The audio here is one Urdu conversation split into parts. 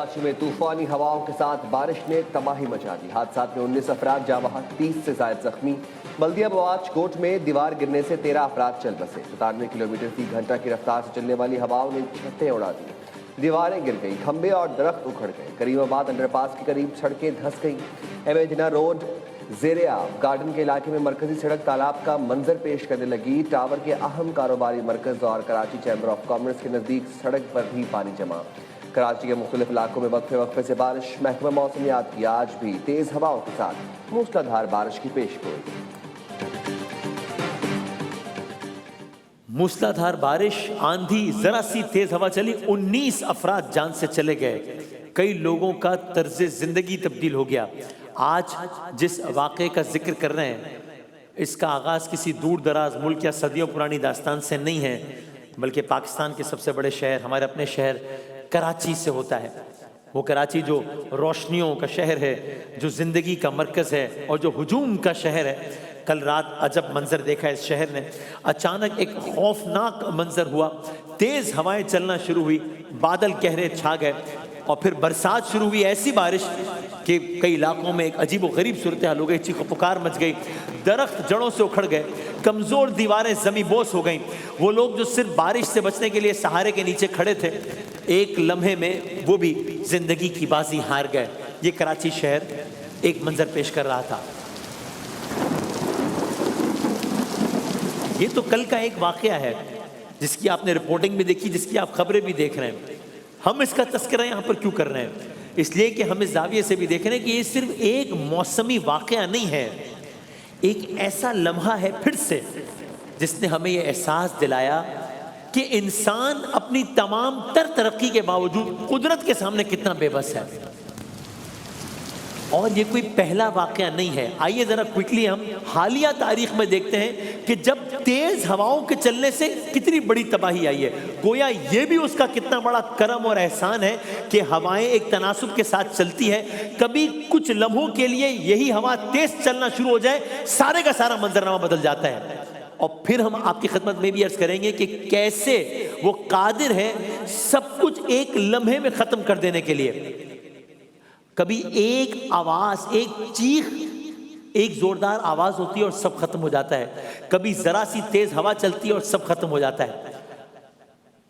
کراچی میں طوفانی ہواؤں کے ساتھ بارش نے تباہی مچا دی. حادثات میں 19 افراد جاں بحق، 30 سے زائد زخمی. بلدیہ بواچ کوٹ میں دیوار گرنے سے 13 افراد چل بسے. 97 کلومیٹر فی گھنٹہ کی رفتار سے چلنے والی ہواؤں نے چھتیں اڑا دی، دیواریں گر گئیں، کھمبے اور درخت اکھڑ گئے. کریم آباد انڈر پاس کے قریب سڑکیں دھس گئیں. امیجنا روڈ زیر آب گارڈن کے علاقے میں مرکزی سڑک تالاب کا منظر پیش کرنے لگی. ٹاور کے اہم کاروباری مرکز اور کراچی چیمبر آف کامرس کے نزدیک سڑک پر بھی پانی جمع. کراچی کے مختلف علاقوں میں وقفے وقفے سے بارش. محکمہ موسمیات کی آج بھی تیز ہواؤں کے ساتھ موسلادھار بارش کی پیشگوئی. موسلادھار بارش، آندھی، ذرا سی تیز ہوا چلی، 19 افراد جان سے چلے گئے. کئی لوگوں کا طرز زندگی تبدیل ہو گیا. آج جس واقعے کا ذکر کر رہے ہیں اس کا آغاز کسی دور دراز ملک یا صدیوں پرانی داستان سے نہیں ہے، بلکہ پاکستان کے سب سے بڑے شہر، ہمارے اپنے شہر کراچی سے ہوتا ہے. وہ کراچی جو روشنیوں کا شہر ہے، جو زندگی کا مرکز ہے اور جو ہجوم کا شہر ہے. کل رات عجب منظر دیکھا اس شہر نے. اچانک ایک خوفناک منظر ہوا، تیز ہوائیں چلنا شروع ہوئی، بادل گہرے چھا گئے اور پھر برسات شروع ہوئی. ایسی بارش کہ کئی علاقوں میں ایک عجیب و غریب صورتحال ہو گئی، چیخ و پکار مچ گئی، درخت جڑوں سے اکھڑ گئے، کمزور دیواریں زمیں بوس ہو گئیں. وہ لوگ جو صرف بارش سے بچنے کے لیے سہارے کے نیچے کھڑے تھے، ایک لمحے میں وہ بھی زندگی کی بازی ہار گئے. یہ کراچی شہر ایک منظر پیش کر رہا تھا. یہ تو کل کا ایک واقعہ ہے جس کی آپ نے رپورٹنگ بھی دیکھی، جس کی آپ خبریں بھی دیکھ رہے ہیں. ہم اس کا تذکرہ یہاں پر کیوں کر رہے ہیں؟ اس لیے کہ ہم اس زاویے سے بھی دیکھ رہے ہیں کہ یہ صرف ایک موسمی واقعہ نہیں ہے، ایک ایسا لمحہ ہے پھر سے جس نے ہمیں یہ احساس دلایا کہ انسان اپنی تمام تر ترقی کے باوجود قدرت کے سامنے کتنا بے بس ہے. اور یہ کوئی پہلا واقعہ نہیں ہے. آئیے ذرا کوئکلی ہم حالیہ تاریخ میں دیکھتے ہیں کہ جب تیز ہواؤں کے چلنے سے کتنی بڑی تباہی آئی ہے. گویا یہ بھی اس کا کتنا بڑا کرم اور احسان ہے کہ ہوائیں ایک تناسب کے ساتھ چلتی ہے. کبھی کچھ لمحوں کے لیے یہی ہوا تیز چلنا شروع ہو جائے، سارے کا سارا منظرنامہ بدل جاتا ہے. اور پھر ہم آپ کی خدمت میں بھی عرض کریں گے کہ کیسے وہ قادر ہے سب کچھ ایک لمحے میں ختم کر دینے کے لیے. کبھی ایک آواز، ایک چیخ، ایک زوردار آواز ہوتی ہے اور سب ختم ہو جاتا ہے. کبھی ذرا سی تیز ہوا چلتی ہے اور سب ختم ہو جاتا ہے.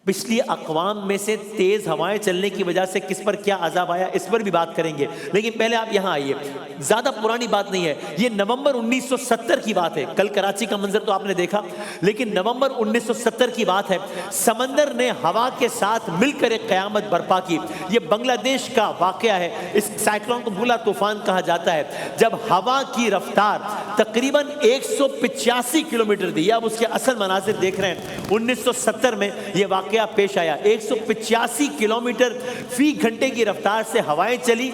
پچھلی اقوام میں سے تیز ہوائیں چلنے کی وجہ سے کس پر کیا عذاب آیا اس پر بھی بات کریں گے. لیکن پہلے آپ یہاں آئیے، زیادہ پرانی بات نہیں ہے، یہ نومبر 1970 کی بات ہے. کل کراچی کا منظر تو آپ نے دیکھا، لیکن نومبر 1970 کی بات ہے. سمندر نے ہوا کے ساتھ مل کر ایک قیامت برپا کی. یہ بنگلہ دیش کا واقعہ ہے. اس سائیکلون کو بھولا طوفان کہا جاتا ہے. جب ہوا کی رفتار تقریباً 185 کلومیٹر دی، اب اس کے اصل مناظر دیکھ رہے ہیں. 1970 میں یہ واقعہ پیش آیا. 185 کلومیٹر فی گھنٹے کی رفتار سے ہوائیں چلی.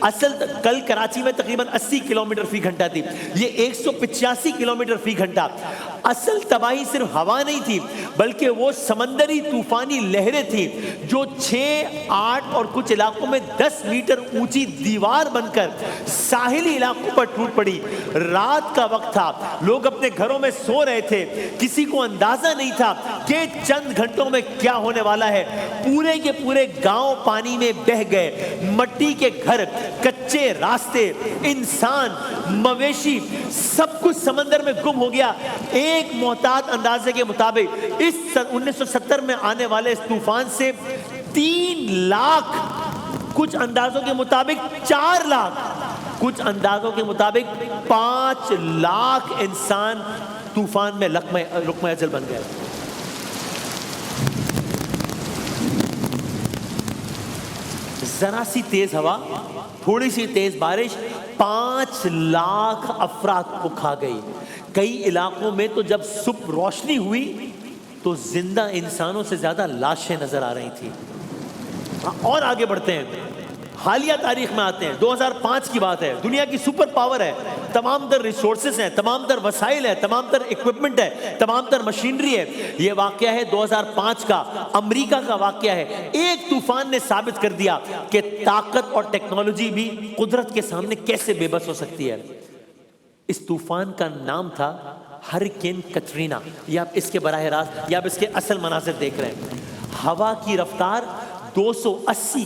اصل کل کراچی میں تقریباً 80 کلومیٹر فی گھنٹہ تھی، یہ 185 کلومیٹر فی گھنٹہ. اصل تباہی صرف ہوا نہیں تھی بلکہ وہ سمندری طوفانی لہریں تھیں جو 6، 8 اور کچھ علاقوں میں 10 میٹر اونچی دیوار بن کر ساحلی علاقوں پر ٹوٹ پڑی. رات کا وقت تھا، لوگ اپنے گھروں میں سو رہے تھے، کسی کو اندازہ نہیں تھا کہ چند گھنٹوں میں کیا ہونے والا ہے. پورے کے پورے گاؤں پانی میں بہہ گئے. مٹی کے گھر، کچے راستے، انسان، مویشی، سب کچھ سمندر میں گم ہو گیا. ایک محتاط اندازے کے مطابق اس 1970 میں آنے والے اس طوفان سے 3 لاکھ، کچھ اندازوں کے مطابق 4 لاکھ، کچھ اندازوں کے مطابق 5 لاکھ انسان طوفان میں لقمہ اجل بن گئے. ذرا سی تیز ہوا، تھوڑی سی تیز بارش 5 لاکھ افراد کو کھا گئی. کئی علاقوں میں تو جب صبح روشنی ہوئی تو زندہ انسانوں سے زیادہ لاشیں نظر آ رہی تھی. اور آگے بڑھتے ہیں، حالیہ تاریخ میں آتے ہیں. 2005 کی بات ہے. دنیا کی سپر پاور ہے، تمام تر ریسورسز ہیں، تمام تر وسائل ہیں، تمام تر اکوپمنٹ ہے، تمام تر مشینری ہے. یہ واقعہ ہے 2005 کا، امریکہ کا واقعہ ہے. ایک طوفان نے ثابت کر دیا کہ طاقت اور ٹیکنالوجی بھی قدرت کے سامنے کیسے بے بس ہو سکتی ہے. اس طوفان کا نام تھا ہریکین کٹرینا. یہ آپ اس کے براہ راست یا آپ اس کے اصل مناظر دیکھ رہے ہیں. ہوا کی رفتار 280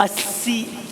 80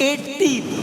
80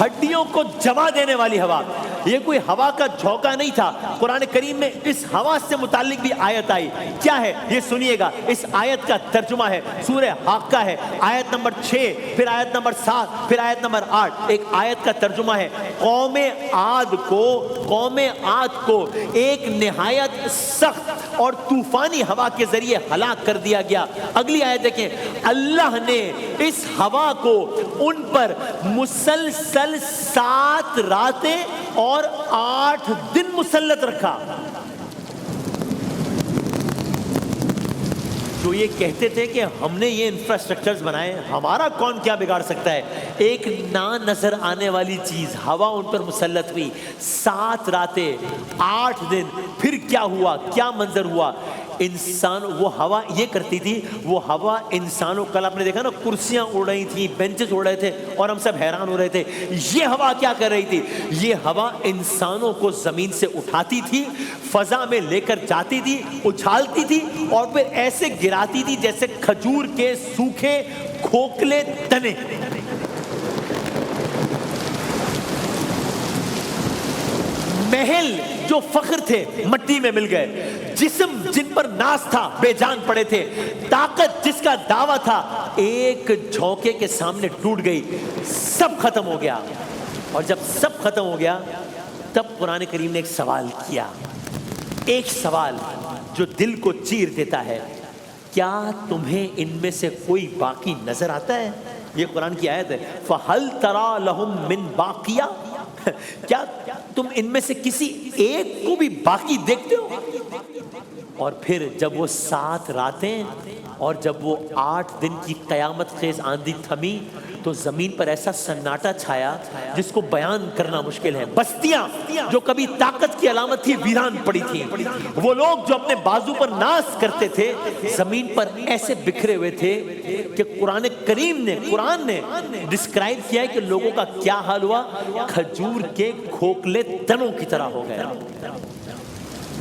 ہڈیوں کو جما دینے والی ہوا. یہ کوئی ہوا کا جھونکا نہیں تھا. قرآن کریم میں اس ہوا سے متعلق بھی آیت آئی. کیا ہے یہ سنیے گا. اس آیت کا ترجمہ ہے سورہ حاقہ ہے, آیت نمبر 6, پھر آیت نمبر 7, پھر آیت نمبر 8. ایک آیت کا ترجمہ ہے قوم عاد کو ایک نہایت سخت اور طوفانی ہوا کے ذریعے ہلاک کر دیا گیا. اگلی آیت دیکھیں, اللہ نے اس ہوا کو ان پر مسلسل 7 راتیں اور 8 دن مسلط رکھا. جو یہ کہتے تھے کہ ہم نے یہ انفراسٹرکچرز بنائے, ہمارا کون کیا بگاڑ سکتا ہے, ایک نہ نظر آنے والی چیز ہوا ان پر مسلط ہوئی. 7 راتیں 8 دن. پھر کیا ہوا, کیا منظر ہوا. انسان, وہ ہوا یہ کرتی تھی, وہ ہوا انسانوں, کل آپ نے دیکھا نا کرسیاں اڑ رہی تھیں, بینچز اڑ رہے تھے اور ہم سب حیران ہو رہے تھے. یہ ہوا کیا کر رہی تھی, یہ ہوا انسانوں کو زمین سے اٹھاتی تھی, فضا میں لے کر جاتی تھی, اچھالتی تھی اور پھر ایسے گراتی تھی جیسے کھجور کے سوکھے کھوکھلے تنے. محل جو فخر تھے مٹی میں مل گئے, جسم جن پر ناز تھا بے جان پڑے تھے, طاقت جس کا دعویٰ تھا ایک جھونکے کے سامنے ٹوٹ گئی, سب ختم ہو گیا. اور جب سب ختم ہو گیا تب قرآن کریم نے ایک سوال کیا, ایک سوال جو دل کو چیر دیتا ہے. کیا تمہیں ان میں سے کوئی باقی نظر آتا ہے؟ یہ قرآن کی آیت ہے, فَهَلْ تَرَى لَهُم مِّن بَاقِيَةٍ. کیا تم ان میں سے کسی ایک کو بھی باقی دیکھتے ہو؟ اور پھر جب وہ 7 راتیں اور جب وہ 8 دن کی قیامت خیز آندھی تھمی تو زمین پر ایسا سناٹا چھایا جس کو بیان کرنا مشکل ہے. بستیاں جو کبھی طاقت کی علامت تھی ویران پڑی تھیں. وہ لوگ جو اپنے بازو پر ناز کرتے تھے زمین پر ایسے بکھرے ہوئے تھے کہ قرآن نے ڈسکرائب کیا ہے کہ لوگوں کا کیا حال ہوا, کھجور کے کھوکھلے تنوں کی طرح ہو گئے.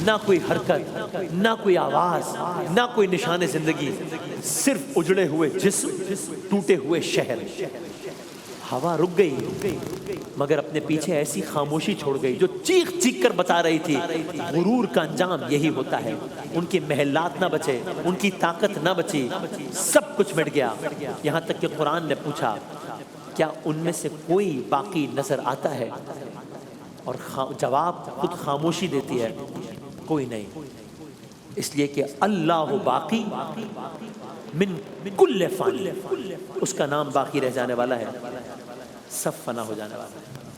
نہ کوئی حرکت, نہ کوئی آواز, نہ کوئی نشان زندگی, صرف اجڑے ہوئے جسم, ٹوٹے ہوئے شہر. ہوا رک گئی مگر اپنے پیچھے ایسی خاموشی چھوڑ گئی جو چیخ چیخ کر بتا رہی تھی غرور کا انجام یہی ہوتا ہے. ان کے محلات نہ بچے, ان کی طاقت نہ بچی, سب کچھ مٹ گیا. یہاں تک کہ قرآن نے پوچھا کیا ان میں سے کوئی باقی نظر آتا ہے, اور جواب خود خاموشی دیتی ہے, کوئی نہیں. اس لیے کہ اللہ باقی من کل فانی, اس کا نام باقی رہ جانے والا ہے, سب فنا ہو جانے والا ہے.